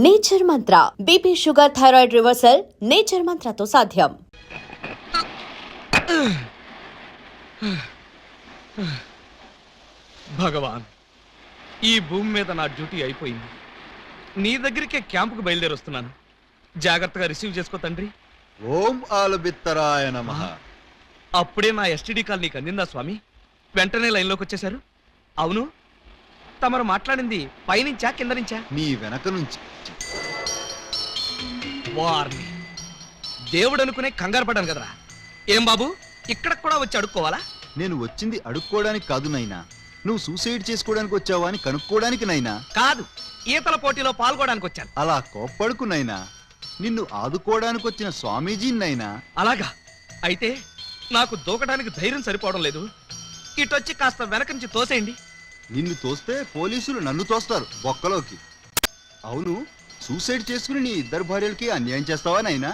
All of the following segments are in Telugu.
Nature Mantra BP sugar thyroid reversal nature మంత్రతో సాధ్యం. భగవాన్, ఈ భూమి మీద నా డ్యూటీ అయిపోయింది. నీ దగ్గరికే క్యాంపుకు బయలుదేరి వస్తున్నాను. జాగ్రత్తగా రిసీవ్ చేసుకో తండ్రి. ఓం ఆలుబిత్తరాయ నమః. అప్పుడే నా ఎస్టీడీ కాల్ నీకు అందిందా స్వామి? వెంటనే లైన్లోకి వచ్చేశారు. అవును, తమరు మాట్లాడింది పైనుంచా కింద నుంచా? నీ వెనక నుంచి. వారిని దేవుడు అనుకునే కంగారు పడ్డాను కదరా. ఏం బాబు, ఇక్కడ కూడా వచ్చి అడుక్కోవాలా? నేను వచ్చింది అడుక్కోవడానికి కాదు నైనా, నువ్వు సూసైడ్ చేసుకోవడానికి వచ్చావా అని కనుక్కోవడానికి నైనా. కాదు, ఈతల పోటీలో పాల్గొనడానికి వచ్చాను. అలా కోప్పడుకు నైనా, నిన్ను ఆదుకోవడానికి వచ్చిన స్వామీజీ నైనా. అలాగా? అయితే నాకు దూకడానికి ధైర్యం సరిపోవడం లేదు. ఇటొచ్చి కాస్త వెనక నుంచి తోసేయండి. నిన్ను తోస్తే పోలీసులు నన్ను తోస్తారు బొక్కలోకి. అవును, సూసైడ్ చేసుకుని నీ ఇద్దరు భార్యలకి అన్యాయం చేస్తావా నైనా?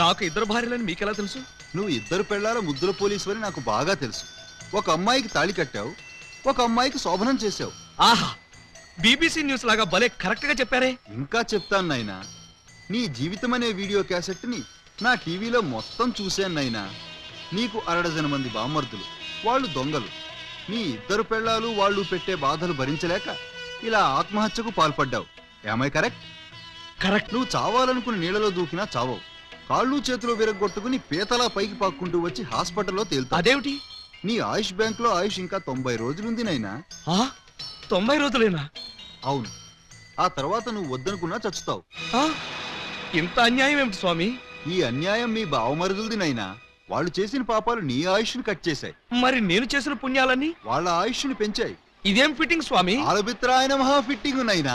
నాకు ఇద్దరు భార్యలని మీకెలా తెలుసు? నువ్వు ఇద్దరు పెళ్లాల ముద్దుల పోలీసు అని నాకు బాగా తెలుసు. ఒక అమ్మాయికి తాళి కట్టావు, ఒక అమ్మాయికి శోభనం చేశావు. ఆహా, బీబీసీ న్యూస్ లాగా భలే కరెక్ట్ గా చెప్పారే. ఇంకా చెప్తాను నైనా, నీ జీవితం అనే వీడియో క్యాసెట్ ని నా టీవీలో మొత్తం చూశాను నైనా. నీకు 60 మంది బామ్మర్దులు, వాళ్ళు దొంగలు. నీ ఇద్దరు పెళ్ళాలు వాళ్ళు పెట్టే బాధలు భరించలేక ఇలా ఆత్మహత్యకు పాల్పడ్డావు. ఏమై కరెక్ట్? కరెక్ట్. నువ్వు చావాలనుకుని నీళ్ళలో దూకినా చావవు. కాళ్ళు చేతులు విరగొట్టుకుని పీతలా పైకి పాక్కుంటూ వచ్చి హాస్పిటల్లో తేలుతావు. అదేమిటి? నీ ఆయుష్ బ్యాంక్ లో ఆయుష్ ఇంకా 90 రోజులుంది నైనా. 90 రోజులేనా? అవును, ఆ తర్వాత నువ్వు వద్దనుకున్నా చచ్చుతావు. ఇంత అన్యాయం ఏమిటి స్వామి? ఈ అన్యాయం మీ బావమరుదులది నైనా. వాళ్ళు చేసిన పాపాలు నీ ఆయుష్ని కట్ చేశాయి. మరి నేను చేసిన పుణ్యాలన్నీ వాళ్ళ ఆయుష్ని పెంచాయి. ఇదేం ఫిట్టింగ్ స్వామి? ఆలబిత్రాయన మహా ఫిట్టింగ్ నైనా.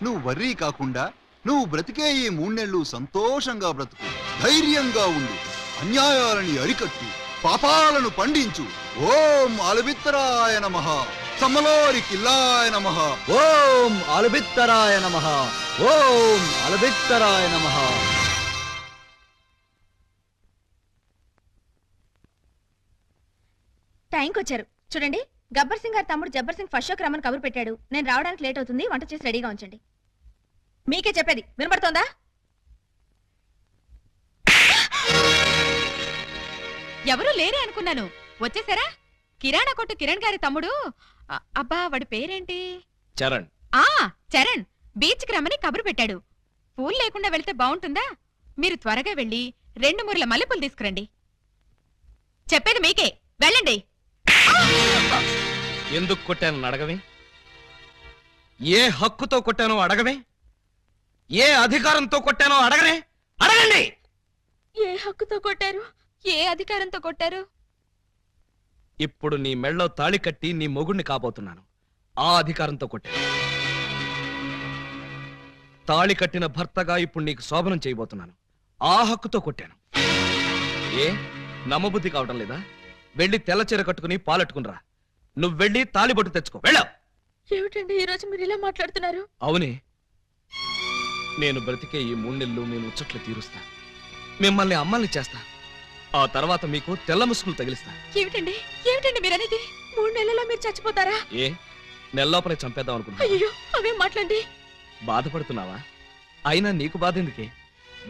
నువ్వు వర్రీ కాకుండా నువ్వు బ్రతికే ఈ 3 నెలలు సంతోషంగా బ్రతుకు, ధైర్యంగా ఉండు, అన్యాయాలని అరికట్టు, పాపాలను పండించు. ఓం ఆలబిత్తరాయ నమః, సమ్మలోరి కిల్లాయ నమః. ఓం ఆలబిత్తరాయ నమః, ఓం ఆలబిత్తరాయ నమః. టైంకి వచ్చారు చూడండి. గబ్బర్ సింగ్ గారి తమ్ముడు జబ్బర్ సింగ్ ఫస్ట్ షోకి రమ్మని కబురు పెట్టాడు. నేను రావడానికి లేట్ అవుతుంది, వంట చేసి రెడీగా ఉంచండి. మీకే చెప్పేది వినపడుతోందా? ఎవరూ లేరే అనుకున్నాను, వచ్చేసారా? కిరాణా కొట్టు కిరణ్ గారి తమ్ముడు. అబ్బా, వాడి పేరేంటి? చరణ్. చరణ్ బీచ్ కి రమ్మని కబురు పెట్టాడు. పూలు లేకుండా వెళ్తే బాగుంటుందా? మీరు త్వరగా వెళ్ళి 2 మూరల మల్లెపూలు తీసుకురండి. చెప్పేది మీకే, వెళ్ళండి. ఎందుకు కొట్టానని అడగవే? ఏ హక్కుతో కొట్టానో అడగవే? ఏ అధికారంతో కొట్టానో అడగనే? అడగండి. ఏ హక్కుతో కొట్టారు? ఏ అధికారంతో కొట్టారు? ఇప్పుడు నీ మెళ్ళో తాళి కట్టి నీ మొగుడిని కాబోతున్నాను. ఆ అధికారంతో కొట్టాను. తాళి కట్టిన భర్తగా ఇప్పుడు నీకు శోభనం చేయబోతున్నాను. ఆ హక్కుతో కొట్టాను. ఏ నమ్మబుద్ధి కావటం లేదా? వెళ్ళి తెల్ల చీర కట్టుకుని పాలెట్టుకునిరా. నువ్వు వెళ్ళి తాళిబొట్టు తెచ్చుకో. వెళ్ళావు. ఏమిటండి ఈ రోజు మీరు ఇలా మాట్లాడుతున్నారు? అవునే, నేను బ్రతికే ఈ 3 నెలలు నేను ముచ్చట్లు తీరుస్తా, మిమ్మల్ని అమ్మల్ని చేస్తా. ఆ తర్వాత మీకు తెల్ల ముసుగులు తగిలిస్తా. ఏమిటండి ఏమిటండి మీరనేది? 3 నెలల్లో మీరు చచ్చిపోతారా? ఏ నెల్లోపలే చంపేద్దాం అనుకుంటా? అయ్యో, అవేం మాట్లాడండి. బాధపడుతున్నావా? అయినా నీకు బాధ ఎందుకే?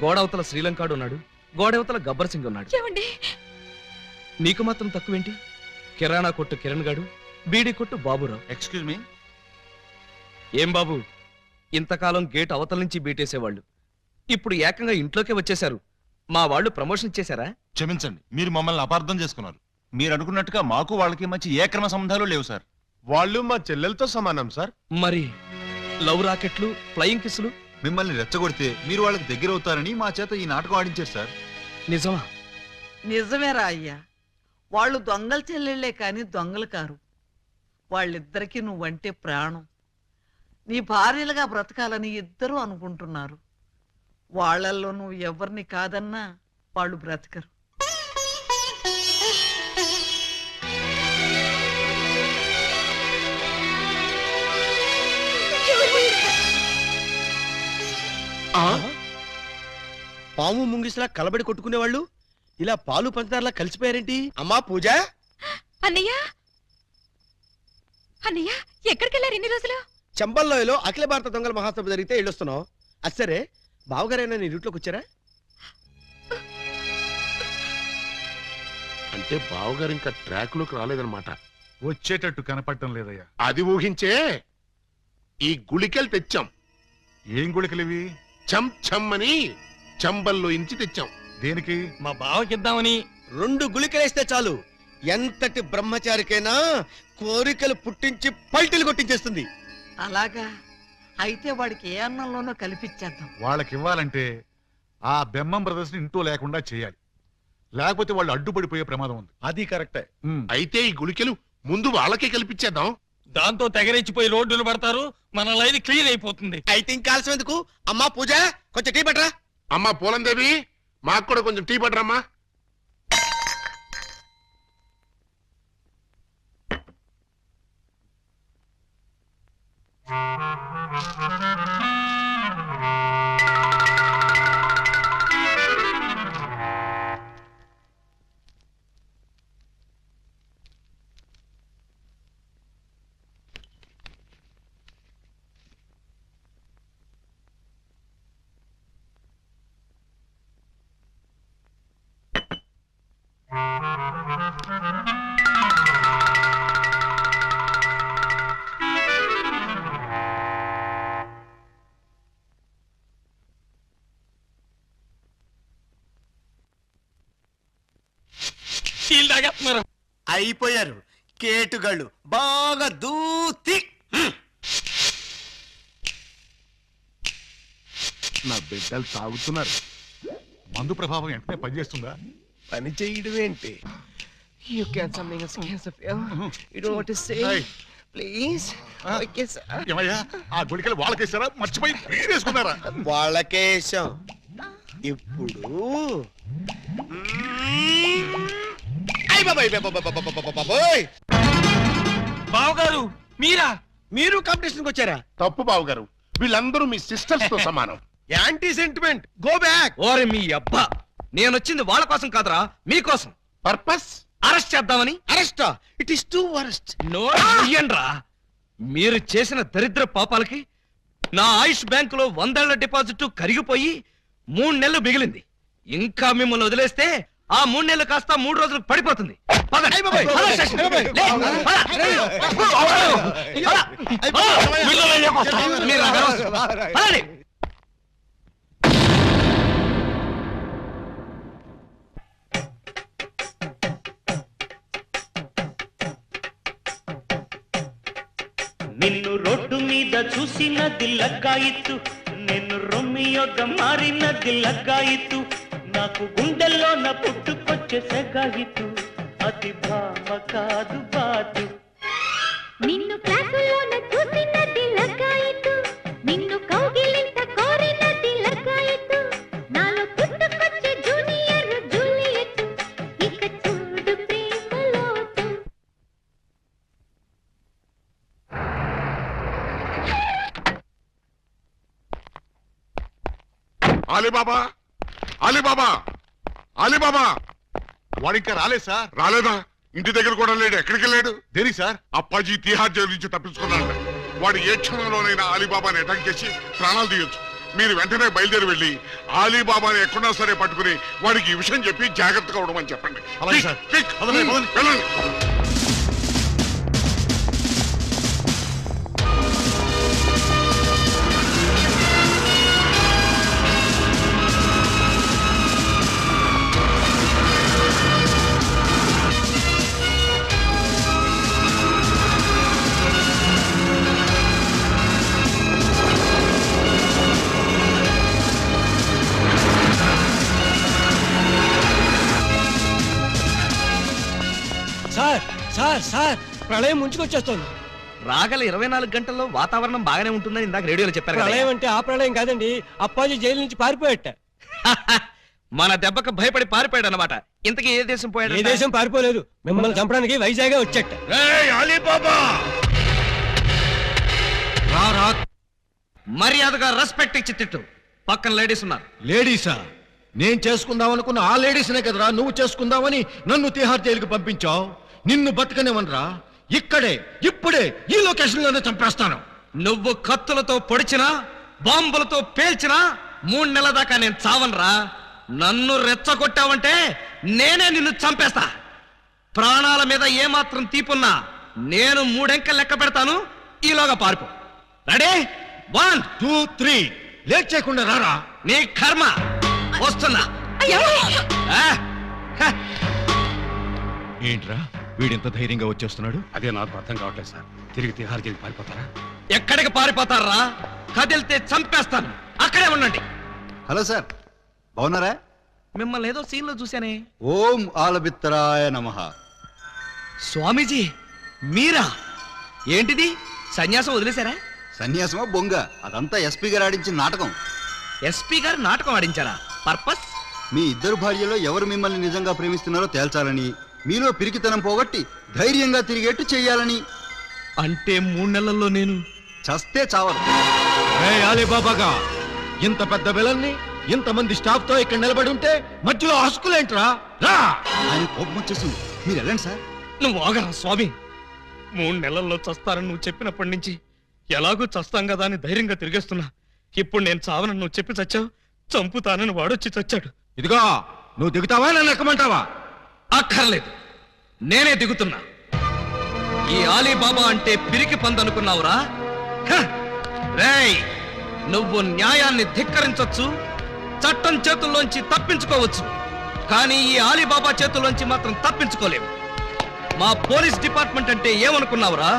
గోడవతల శ్రీలంకాడు ఉన్నాడు, గోడవతల గబ్బర్ సింగ్ ఉన్నాడు. ఏమండి, నీకు మాత్రం తక్కువేంటి? కిరాణా కొట్టు కిరణ్ గాడు, బీడీ కొట్టు బాబురావు. Excuse me. ఏం బాబు, ఇంతకాలం గేట్ అవతల నుంచి బీటేసేవాళ్ళు ఇప్పుడు ఏకంగా ఇంట్లోకే వచ్చేశారు. మా వాళ్ళు ప్రమోషన్ ఇచ్చేశారా? క్షమించండి, మీరు మమ్మల్ని అపార్థం చేసుకున్నారు. మీరు అనుకున్నట్టుగా మాకు వాళ్ళకి మంచి ఏక్రమ సంబంధాలు లేవు సార్. వాళ్ళు మా చెల్లెలతో సమానం సార్. మరి లవ్ రాకెట్లు, ఫ్లయింగ్ కిస్సులు? మిమ్మల్ని రెచ్చగొడితే మీరు వాళ్ళకి దగ్గర అవుతారని మా చేత ఈ నాటకం ఆడించారు సార్. నిజమా? నిజమేరా అయ్యా. వాళ్ళు దొంగల చెల్లెళ్లే కాని దొంగలు కారు. వాళ్ళిద్దరికీ నువ్వంటే ప్రాణం. నీ భార్యలుగా బ్రతకాలని ఇద్దరూ అనుకుంటున్నారు. వాళ్ళల్లో నువ్వు ఎవరిని కాదన్నా వాళ్ళు బ్రతకరు. పాము ముంగిసలా కలబడి కొట్టుకునేవాళ్ళు ఇలా పాలు పంచదారలా కలిసిపోయారేంటి? అమ్మా పూజ. అన్నయ్య, అన్నయ్య, ఎక్కడికెళ్ళారు ఇన్ని రోజులు? చంబల్లోయలో అఖిల భారత దొంగల మహాసభ జరిగితే వెళ్ళొస్తున్నావు. అది సరే, బావగారైనా నీ రూట్లోకి వచ్చారా? అంటే బావగారు ఇంకా ట్రాక్ లోకి రాలేదన్నమాట. వచ్చేటట్టు కనపడటం లేదయ్యా. అది ఊహించే ఈ గుళికలు తెచ్చాం. ఏం గుళికలివి? చం చం అని చంబల్లో ఇంచి తెచ్చాం. దేనికి? మా బావకిద్దామని. 2 గుళికలేస్తే చాలు, ఎంతటి బ్రహ్మచారికైనా కోరికలు పుట్టించి పల్టీలు కొట్టించేస్తుంది. అలాగా అయితే వాడికి ఏ అన్నంలోనో కల్పించేద్దాం. వాళ్ళకి ఇవ్వాలంటే ఆ బెమ్మం బ్రదర్స్ ని ఇంట్లో లేకుండా చేయాలి. లేకపోతే వాళ్ళు అడ్డుపడిపోయే ప్రమాదం ఉంది. అది కరెక్టే. అయితే ఈ గుళికలు ముందు వాళ్ళకే కల్పించేద్దాం. దాంతో తెగరెచ్చిపోయి రోడ్డును పడతారు, మన లైన్ క్లియర్ అయిపోతుంది. అయితే ఇంకా ఆలస్యం ఎందుకు? అమ్మా పూజ, కొంచెం టీ పట్టరా. అమ్మా పూలందేవి, మాకు కూడా కొంచెం టీ పట్టరమ్మా. అయిపోయారు కేటుగాళ్ళు, బాగా దూతి. నా బిడ్డలు తాగుతున్నారు. మందు ప్రభావం వెంటనే పనిచేస్తుందా? పని చేయడం ఏంటి? You can't something else cancer feel. You don't know what to say. Hey. Please. I guess. ఏమయ్యా, ఆ గుళికలు వాళ్ళకేసారా? మర్చిపోయి వేసుకున్నారా? వాళ్ళకేశం. ఇప్పుడు బావగారు మీరా? మీరు కాంపిటీషన్కి వచ్చారా? తప్పు బావగారు, వీళ్ళందరూ మీ సిస్టర్స్ తో సమానం. Anti sentiment, go back. ఓరే మీ అబ్బా, నేనొచ్చింది వాళ్ళ కోసం కాదురా, మీకోసం. పర్పస్ అరెస్ట్ చేద్దామని. అరెస్టా? It is too worst. నోరా, మీరు చేసిన దరిద్ర పాపాలకి నా ఆయుష్ బ్యాంకులో 100 ఏళ్ల డిపాజిట్ కరిగిపోయి 3 నెలలు మిగిలింది. ఇంకా మిమ్మల్ని వదిలేస్తే ఆ 3 నెలలు కాస్త 3 రోజులకు పడిపోతుంది. పదండి. పద స్టేషన్. లే, పద. మీరు అనవసరం. పదండి. నిన్ను రోడ్డు మీద చూసినది లగ్గాయిత్తు, నేను రొమ్మియోగా మారినది లగ్గాయిత్తు, నాకు గుండెల్లోన పుట్టుకొచ్చే సెగాయిత్తు, అది భామ కాదు బాతు. నిన్ను క్లాసులోన చూసినది లగ్గాయిత్తు, నిన్ను కౌగిలింత కోరినది లగ్గాయిత్తు, నాలో పుట్టుకొచ్చే జూనియర్ జూలియట్, ఇక చూడు ప్రేమలోతు. Alibaba, Alibaba, Alibaba. వాడు ఇంకా రాలేదు సార్. రాలేదా? ఇంటి దగ్గర కూడా లేడు. ఎక్కడికి వెళ్ళాడు? దేనికి సార్? అప్పాజీ తిహార్ జైలు నుంచి తప్పించుకున్నాడు. వాడు ఏ క్షణంలోనైనా అలీబాబాని అటాక్ చేసి ప్రాణాలు తీయొచ్చు. మీరు వెంటనే బయలుదేరి వెళ్ళి అలీబాబాని ఎక్కడున్నా సరే పట్టుకుని వాడికి ఈ విషయం చెప్పి జాగ్రత్తగా ఉండమని చెప్పండి. అలాగే సార్. క్విక్, పదండి, పదండి. వెళ్ళండి. సార్ సార్ సార్, ప్రళయం ముంచుకొచ్చేస్తోంది. రాగల 24 గంటల్లో వాతావరణం బాగానే ఉంటుందని ఇందాక రేడియోలో చెప్పారు కదా. ప్రళయం అంటే ఆ ప్రళయం కాదండి, అప్పాజీ జైలు నుంచి పారిపోయట. మన దెబ్బకు భయపడి పారిపోయాడు అన్నమాట. ఇంతకీ ఏ దేశం పోయాడు? ఏ దేశం పారిపోలేదు, మిమ్మల్ని చంపడానికి వైజాగ్ వచ్చేట. అలీబాబా, మర్యాదగా రెస్పెక్ట్ ఇచ్చి తిట్టు. పక్కన లేడీస్ ఉన్నారు. లేడీసా? నేను చేసుకుందాం అనుకున్న ఆ లేడీస్నే కదరా నువ్వు చేసుకుందామని నన్ను తిహార్ జైలుకి పంపించావు. నిన్ను బతకనివనరా, ఇక్కడే ఇప్పుడే ఈ లొకేషన్ లోనే చంపేస్తాను. నువ్వు కత్తులతో పొడిచినా బాంబులతో పేల్చినా 3 నెలల దాకా నేను చావనరా. నన్ను రెచ్చగొట్టావంటే నేనే నిన్ను చంపేస్తా. ప్రాణాల మీద ఏమాత్రం తీపున్నా నేను 3 అంకెలు లెక్క పెడతాను. ఈలోగా పారిపో. రెడీ? 1 2 3. లేట్ చేయకుండా రారా. నీ కర్మ. వస్తున్నా. ఆ? హ. ఏంట్రా వీడింత ధైర్యంగా వచ్చేస్తున్నాడు? అదే నాకు అర్థం కావట్లేదు సార్. తిరిగి తిహార్ జైలు పారిపోతారా? ఎక్కడికి పారిపోతారా? కదిలితే చంపేస్తాను. అక్కడే ఉండండి. హలో సార్, బాగున్నారా? మిమ్మల్ని ఏదో సీన్ లో చూశానే. ఓం ఆలబిత్తరాయ నమః. స్వామీజీ మీరా? ఏంటిది, సన్యాసం వదిలేశారా? సన్యాసమా బొంగ, అదంతా ఎస్పీ గారు ఆడించిన నాటకం. ఎస్పీ గారు నాటకం ఆడించారా? పర్పస్? మీ ఇద్దరు భార్యలో ఎవరు మిమ్మల్ని నిజంగా ప్రేమిస్తున్నారో తేల్చాలని, మీలో పిరికితనం పోగొట్టి ధైర్యంగా తిరిగేట్టు చెయ్యాలని. అంటే 3 నెలల్లో నేను చస్తే చావరు. అలీబాబాగా ఇంత పెద్ద విలన్ని ఇంతమంది స్టాఫ్ తో ఇక్కడ నిలబడి ఉంటే మధ్యలో హస్కులేంట్రా? రా. ఆయన కోపం వచ్చేసింది. మీరు వెళ్ళండి సార్. నువ్వు ఆగరా స్వామి. 3 నెలల్లో చస్తానని నువ్వు చెప్పినప్పటి నుంచి ఎలాగూ చస్తాం కదా అని ధైర్యంగా తిరిగేస్తున్నా. ఇప్పుడు నేను చావనని నువ్వు చెప్పి చచ్చావు, చంపుతానని వాడొచ్చి చచ్చాడు. ఇదిగో నువ్వు దిగుతావా నన్ను ఎక్కమంటావా? అక్కర్లేదు, నేనే దిగుతున్నా. ఈ ఆలీబాబా అంటే పిరికి పందనుకున్నావురా? రేయ్, నువ్వు న్యాయాన్ని ధిక్కరించొచ్చు, చట్టం చేతుల్లోంచి తప్పించుకోవచ్చు, కానీ ఈ ఆలీబాబా చేతుల్లోంచి మాత్రం తప్పించుకోలేవు. మా పోలీస్ డిపార్ట్మెంట్ అంటే ఏమనుకున్నావురా?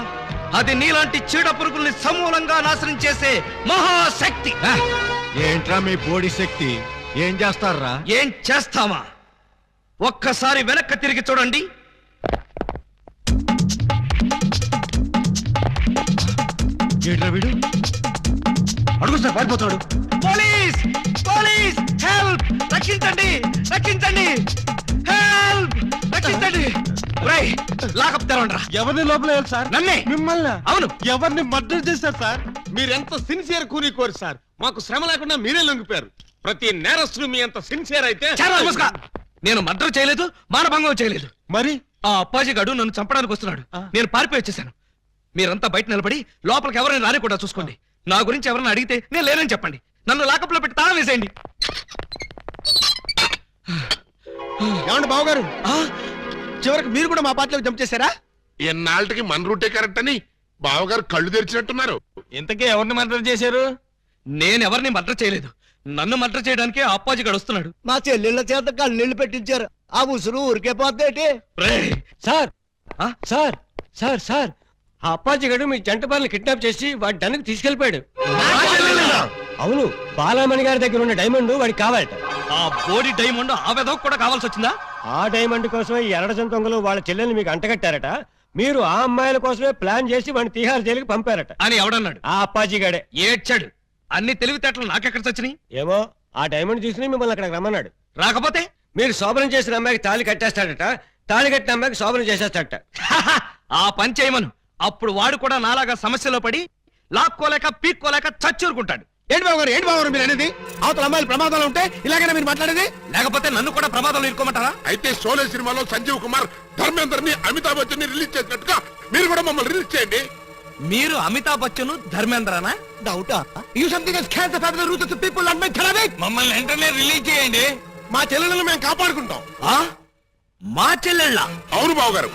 అది నీలాంటి చీడ పురుగుల్ని సమూలంగా నాశనం చేసే మహాశక్తి. ఏంట్రా మీ బోడి శక్తి? ఏం చేస్తారా? ఏం చేస్తామా? ఒక్కసారి వెనక్కి తిరిగి చూడండి. ఏంట్రా వీడు? అడుగు సార్, పారిపోతాడు. పోలీస్! పోలీస్! హెల్ప్! రక్షించండి! రక్షించండి! హెల్ప్! రక్షించండి! రేయ్, లాకప్ తెరవండ్రా. ఎవరిని లోపల వేయాలి సార్? నన్నే. మిమ్మల్ని? అవును. ఎవరిని మర్డర్ చేశారు సార్? మీరెంత సిన్సియర్ కూని సార్. మాకు శ్రమ లేకుండా మీరే లొంగిపోయారు. ప్రతి నేరస్తుడు మీ అంత సిన్సియర్ అయితే. చాలా నమస్కారం. నేను మర్డర్ చేయలేదు, మానభంగం చేయలేదు. మరి ఆ అప్పాజీ గాడు నన్ను చంపడానికి వస్తున్నాడు. నేను పారిపోయి వచ్చేసాను. మీరంతా బయట నిలబడి లోపలికి ఎవరైనా రానికుండా చూసుకోండి. నా గురించి ఎవరైనా అడిగితే నేను లేనని చెప్పండి. నన్ను లాకప్లో పెట్టి తాళం వేసేయండి. ఏమండి బావగారు, చివరికి మీరు కూడా మా పార్టీలోకి జంప్ చేశారా? ఎన్నాళ్ళకి మన రూటే కరెక్ట్ అని బావగారు కళ్ళు తెరిచినట్టున్నారు. ఇంతకీ ఎవరిని మర్డర్ చేశారు? నేనెవరిని మర్డర్ చేయలేదు. నన్ను మర్డర్ చేయడానికి ఆ అప్పాజీ గాడు వస్తున్నాడు. మా చెల్లెళ్ళ చేత కళ్ళీళ్ళు పెట్టించారు. ఆ ఉసురు ఊరికే పోతేటి. రేయ్, సార్ ఆ? సార్ సార్ సార్ ఆ అప్పాజీ గడు మీ జంట పనులు కిడ్నాప్ చేసి వాడి డన్నుకు తీసుకెళ్లిపోయాడు. అవును, బాలామణి గారి దగ్గర ఉన్న డైమండ్ వాడికి కావాలట. ఆ బోడి డైమండ్ ఆ వెధవకు కూడా కావాల్సి వచ్చిందా? ఆ డైమండ్ కోసమే ఈ ఎర్రజం దొంగలు వాళ్ళ చెల్లెల్ని మీకు అంటగట్టారట. మీరు ఆ అమ్మాయిల కోసమే ప్లాన్ చేసి వాడిని తిహార్ జైలుకి పంపారట. అని ఎవడన్నాడు? ఆ అప్పాజీ గడే. ఏడ్చాడు. అన్ని తెలివితేటలు నాకెక్కడ చచ్చినాయి? ఏమో, ఆ డైమండ్ చూసి మిమ్మల్ని అక్కడికి రమ్మన్నాడు. రాకపోతే మీరు శోభనం చేసిన అమ్మాయికి తాళి కట్టేస్తాడట, తాళి కట్టిన అమ్మాయికి శోభనం చేసేస్తాడట. ఆ పని చేయమను. అప్పుడు వాడు కూడా నాలాగా సమస్యలో పడి లాక్కోలేక పీక్కోలేక చచ్చూరుకుంటాడు. ఏంటి బాబు గారు, ఏంటి బాబు గారు మీరు అనేది? అవతల అమ్మాయిలు ప్రమాదాలు ఉంటే ఇలాగైనా మీరు మాట్లాడేది? లేకపోతే నన్ను కూడా ప్రమాదంలో ఇరుకోమంటారా? అయితే షోలే సినిమాలో సంజీవ్ కుమార్ ధర్మేందర్ ని అమితాబ్ బచ్చన్ ని రిలీజ్ చేసినట్టుగా మీరు కూడా మమ్మల్ని రిలీజ్ చేయండి. మీరు అమితాబ్ బచ్చన్ ధర్మేంద్రనా? డౌటా? You something has cancer for the roots of people and make therapy. మమ్మల్ని వెంటనే రిలీజ్ చేయండి. మా చెల్లెలను మేము కాపాడుకుంటాం. మా చెల్లెళ్ళ? అవును బావగారు,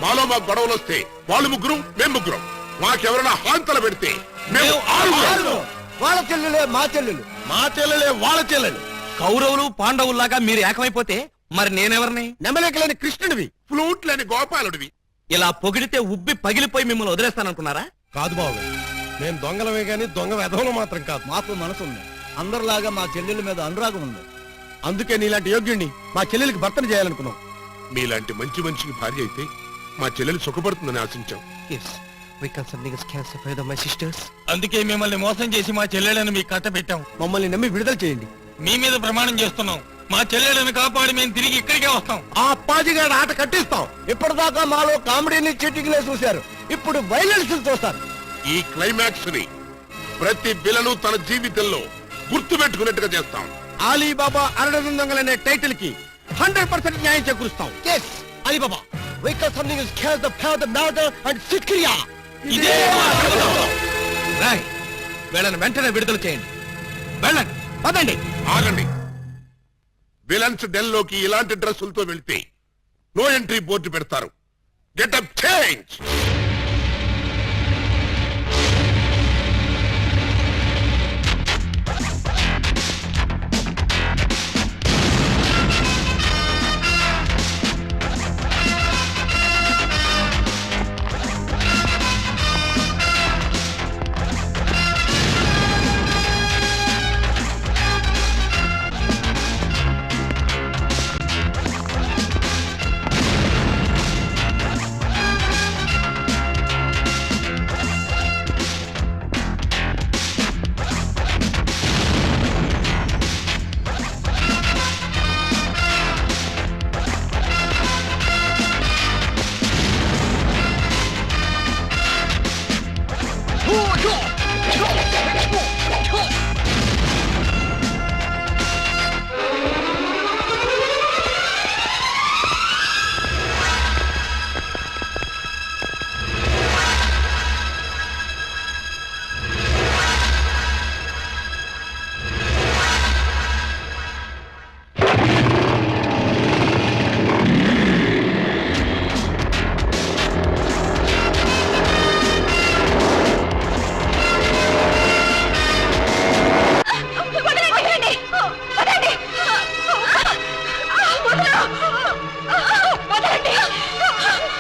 మాలో మాకు గొడవలు వస్తే వాళ్ళు ముగ్గురు, మేము ముగ్గురం. మాకెవరైనా హాంతలు పెడితే మేము ఆరుగురం. వాళ్ళ చెల్లెలే మా చెల్లెలు, మా చెల్లెలే వాళ్ళ చెల్లెలు. కౌరవులు పాండవుల్లాగా మీరు ఏకమైపోతే మరి నేనెవరిని? నెమలేకలేని కృష్ణుడివి, ఫ్లూట్ లేని గోపాలుడివి. ఇలా పొగిడితే ఉబ్బి పగిలిపోయి మిమ్మల్ని వదిలేస్తాననుకున్నారా? కాదు బాబు, మేము దొంగలమే గాని దొంగ వెధవలు మాత్రం కాదు. మాకు మనసు ఉంది, అందరిలాగా మా చెల్లెల మీద అనురాగం ఉంది. అందుకే నీలాంటి యోగ్యుణ్ణి మా చెల్లెలికి భర్తను చేయాలనుకున్నాం. మీలాంటి మంచి మనిషికి భార్య అయితే మా చెల్లెలు సుఖపడుతుందని ఆశించాం. Yes, we can something is cancer for my sisters. అందుకే మిమ్మల్ని మోసం చేసి మా చెల్లెళ్ళని మీకు కట్ట పెట్టాం. మమ్మల్ని నమ్మి విడుదల చేయండి. మీ మీద ప్రమాణం చేస్తున్నాం. మా చెల్లెళ్ళని కాపాడి మేము తిరిగి ఇక్కడికే వస్తాం. ఆ అప్పాజిగాడి ఆట కట్టిస్తాం. ఇప్పటిదాకా మాలో కామెడీని చీటింగ్లే చూశారు, ఇప్పుడు వైలెన్స్ చూస్తారు. ఈ క్లైమాక్స్ ని ప్రతి విలను తన జీవితంలో గుర్తు పెట్టుకున్నట్టుగా చేస్తాం. అలీబాబా అరడజన్ దొంగలనే టైటిల్ కి 100% న్యాయం చేకూరుస్తాం. Yes, Alibaba. We can something is catch the murder and Sikriya. ఇదే మా శపథం. రేయ్, వీళ్ళని వెంటనే విడుదల చేయండి. వెళ్ళండి, పదండి. ఆగండి. విలన్స్ డెల్ లోకి ఇలాంటి డ్రెస్సులతో వెళ్తే నో ఎంట్రీ బోర్డు పెడతారు. Getup change.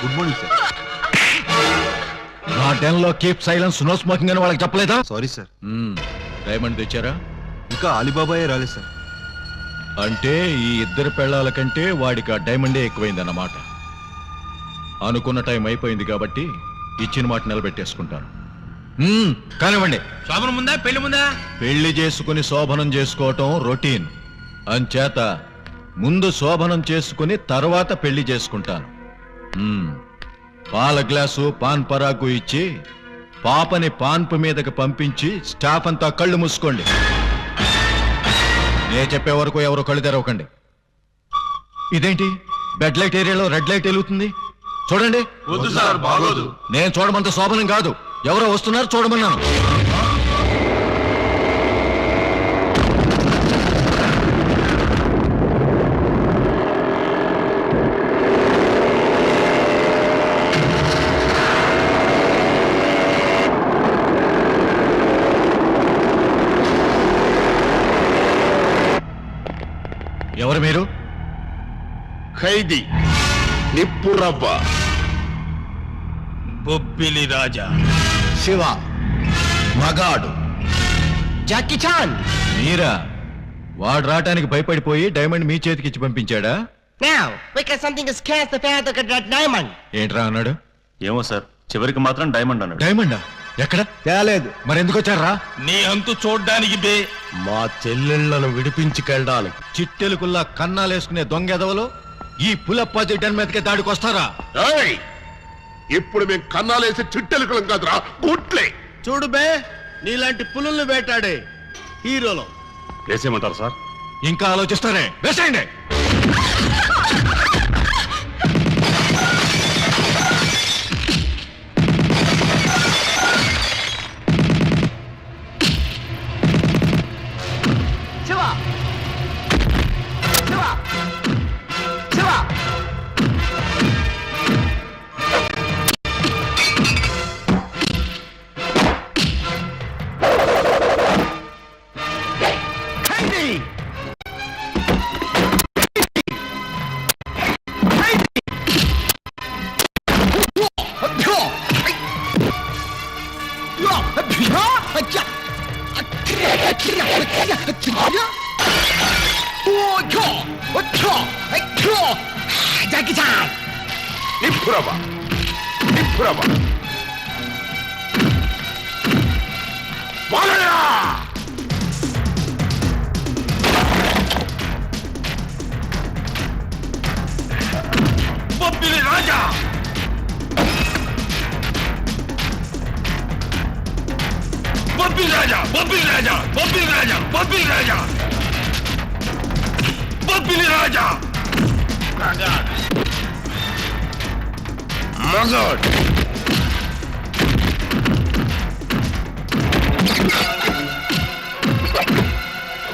Good morning sir. నా డెన్ లో కీప్ సైలెన్స్, నో స్మోకింగ్ అని వాళ్ళకి చెప్పలేదా? Sorry sir. డైమండ్ తెచ్చారా? ఇంకా అలీబాబాయే రాలేదు సార్. అంటే ఈ ఇద్దరు పెళ్ళాల కంటే వాడికి ఆ డైమండే ఎక్కువైందన్నమాట. అనుకున్న టైం అయిపోయింది కాబట్టి ఇచ్చిన మాట నిలబెట్టేసుకుంటాను. కానివ్వండి. శోభనం ముందా, పెళ్లి ముందా? పెళ్లి చేసుకుని శోభనం చేసుకోవటం రొటీన్. అంచేత ముందు శోభనం చేసుకుని తర్వాత పెళ్లి చేసుకుంటాను. పాల గ్లాసు పాన్ పరాకు ఇచ్చి పాపని పాన్పు మీదకి పంపించి స్టాఫ్ అంతా కళ్ళు మూసుకోండి. నే చెప్పే వరకు ఎవరు కళ్ళు తెరవకండి. ఇదేంటి బెడ్ లైట్ ఏరియాలో రెడ్ లైట్ వెలుగుతుంది? చూడండి. వద్దు సార్, బాగోదు. నేను చూడమంత శోభనం కాదు, ఎవరో వస్తున్నారు చూడమన్నాను. ఎవరు మీరు? ఖైదీ నిప్పురవ్వ. బొబ్బిలి రాజా. శివ మగాడు. Jackie Chan. మీరా? వాడు రావటానికి భయపడిపోయి డైమండ్ మీ చేతికి ఇచ్చి పంపించాడా? Now, because something is cast the path of that diamond. ఏంట్రా అన్నాడు? ఏమో సార్, చివరికి మాత్రం డైమండ్ అన్నాడు. డైమండా? ఎక్కడ? తేలేదు. మరి ఎందుకు వచ్చారా? నీ అంతు చూడ్డానికి బే. మా చెల్లెళ్లను విడిపించుకెళ్ళడానికి చిట్టెలుకుల్లా కన్నాలేసుకునే దొంగెదవలు ఈ పులప్పాజీ డన్ మీదకే దాడికి వస్తారా? ఏయ్! ఇప్పుడు మేము కన్నాలేసి చిట్టెలుకలం కాదురా, బూట్లే. చూడు బే, నీలాంటి పులుల్ని వేటాడే హీరోలో. వేసేయమంటారు సార్? ఇంకా ఆలోచిస్తారే, వేసేయండి. Jackie Chan. నిప్పురవ్వ, నిప్పురవ్వ. బాలయ్య! బొబ్బిలి రాజా. బొబ్బిలి రాజా, బొబ్బిలి రాజా, బొబ్బిలి రాజా, బొబ్బిలి రాజా, బొబ్బిలి రాజా. మగాడ్.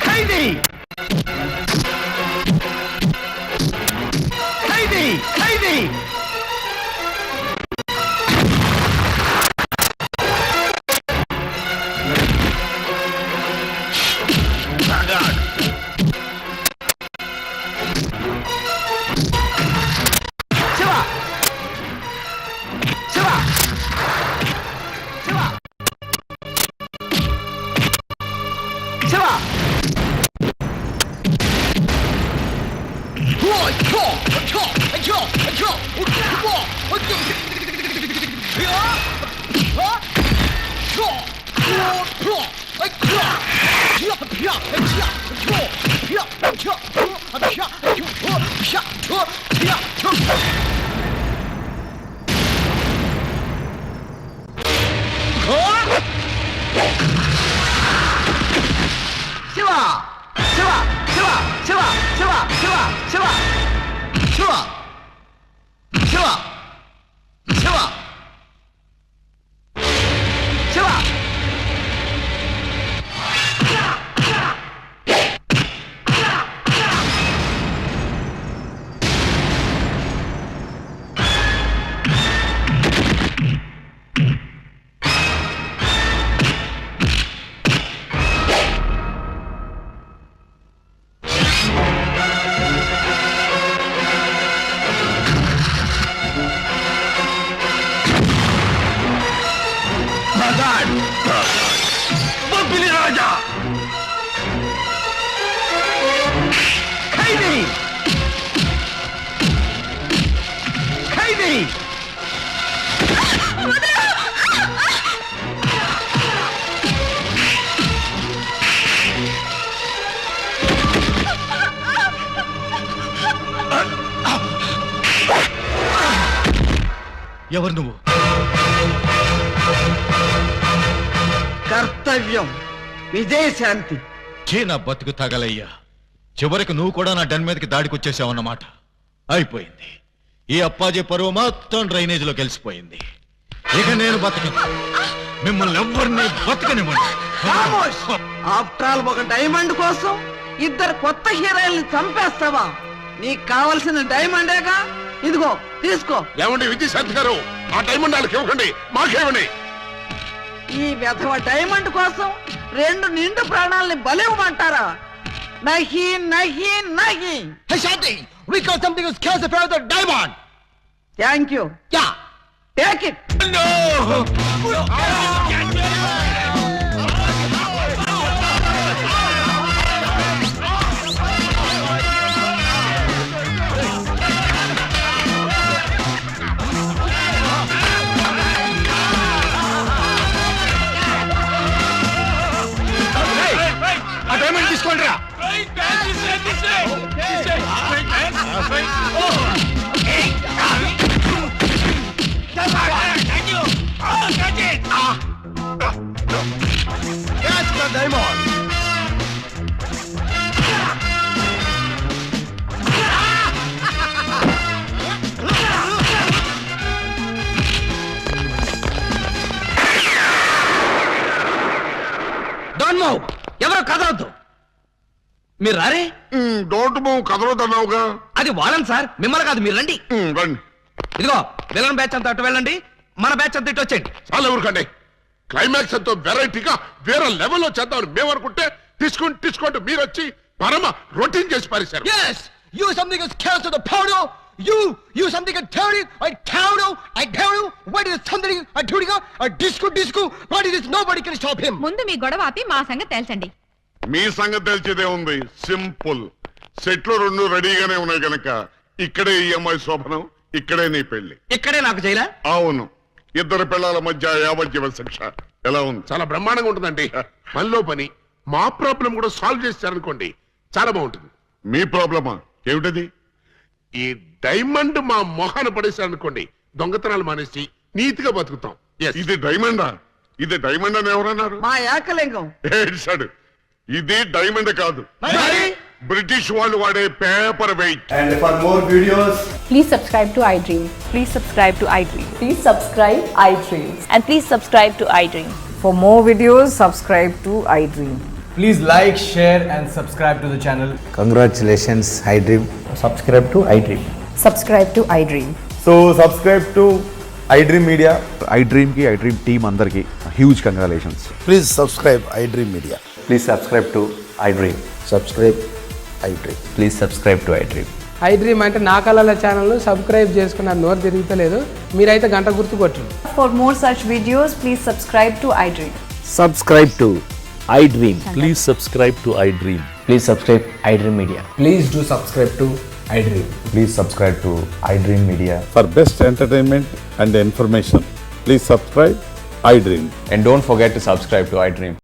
ఖైదీ ఖైదీ ఖైదీ శివ శివ శివ శివ శివ శివ శివ శివ శివ శివ శివ శివ శివ శివ శివ బొబ్బిలి రాజా ఖైదీ ఖైదీ ఎవరు నువ్వు? కర్తవ్యం విజయశాంతి. నా బతుకు తగలయ్యా. చివరికి నువ్వు కూడా నా డన్ మీదకి దాడికి వచ్చేసావన్నమాట. అయిపోయింది. ఈ అప్పాజీ పరువు మొత్తం డ్రైనేజ్ లో కలిసిపోయింది. ఇక నేను బతకను. మిమ్మల్ని ఎవ్వరిని బతకనివ్వండి. ఆఫ్టర్ ఆల్ ఒక డైమండ్ కోసం ఇద్దరు కొత్త హీరోయిల్ని చంపేస్తావా? నీకు కావలసిన డైమండేగా, ఇదిగో తీసుకో. ఏమండి విజయశాంతి గారు, ఆ డైమండ్ వాళ్ళకి ఇవ్వకండి, మాకేమండి. ఈ వెధవ డైమండ్ కోసం 2 నిండు ప్రాణాలని బలివ్వమంటారా? నహి నహి నహి. Hey Shanti, we got something to scare the the diamond. Thank you. Yeah. Take it. ఆ డైమండ్ తీసుకోండి రా. That's the diamond. Don't move. ఎవరో కదలొద్దు. మీరు రారే. డోంట్ మూవ్ కదలొద్దన్నావుగా. అది వాళ్ళని సార్, మిమ్మల్ని కాదు. మీరు రండి. రండి. ఇదిగో విలన్ బ్యాచ్ అంతా అటు వెళ్ళండి, మన బ్యాచ్ అంతా ఇటు వచ్చేయండి. చాలా ఊరుకండి. క్లైమాక్స్ ఎంతో వెరైటీగా వేరే లెవెల్లో చేద్దామని మేము అనుకుంటే తీసుకోండి మీరు వచ్చి పరమ రొటీన్ చేసి పారేశారు. Yes, you something is chaos to the powder. You something a theory. I tell you. What is something a theory? A disco. What is this? Nobody can stop him. ముందు మీ గొడవ ఆపి మా సంగతి తెలుసండి. మీ సంగతి తెలిసేదే ఉంది. సింపుల్. సెట్లు 2 రెడీగానే ఉన్నాయి కనుక ఇక్కడే ఈ అమ్మాయి శోభనం, ఇక్కడే నీ పెళ్లి. ఇక్కడే నాకు చేయరా? అవును. ఇద్దరు పిల్లల మధ్య యావజ్జీవ శిక్ష. ఎలా ఉంది? చాలా బ్రహ్మాండంగా ఉంటుందండి. పనిలో పని మా ప్రాబ్లం కూడా సాల్వ్ చేశారనుకోండి, చాలా బాగుంటుంది. మీ ప్రాబ్లమా ఏమిటది? ఈ డైమండ్ మా మొహాన పడేశారనుకోండి, దొంగతనాలు మానేసి నీతిగా బతుకుతాం. ఇది డైమండా? ఇది డైమండ్ అని ఎవరన్నారు? మా ఏకలింగం. ఏడ్చాడు. ఇది డైమండ్ కాదు, బ్రిటిష్ వాళ్ళు వాడే paper weight. And for more videos, please subscribe to iDream. Please subscribe to iDream. Please subscribe iDream. And please subscribe to iDream. For more videos, subscribe to iDream. Please like, share, and subscribe to the channel. Congratulations, iDream. Subscribe to iDream. Subscribe to iDream. So, subscribe to iDream Media. iDream కి iDream టీమ్ అందరికి huge congratulations. Please subscribe iDream Media. Please subscribe to iDream. Subscribe iDream. Please subscribe to iDream. iDream అంటే నా కళల ఛానల్ సబ్స్క్రైబ్ చేసుకున్న నోరు తిరుగుతలేదు, మీరైతే గంట గుర్తు కొట్టండి. For more such videos, please subscribe to iDream. Subscribe to iDream. Please subscribe to iDream. Please subscribe iDream Media. Please do subscribe to iDream. Please subscribe to iDream media. For best entertainment and information please subscribe iDream. And don't forget to subscribe to iDream.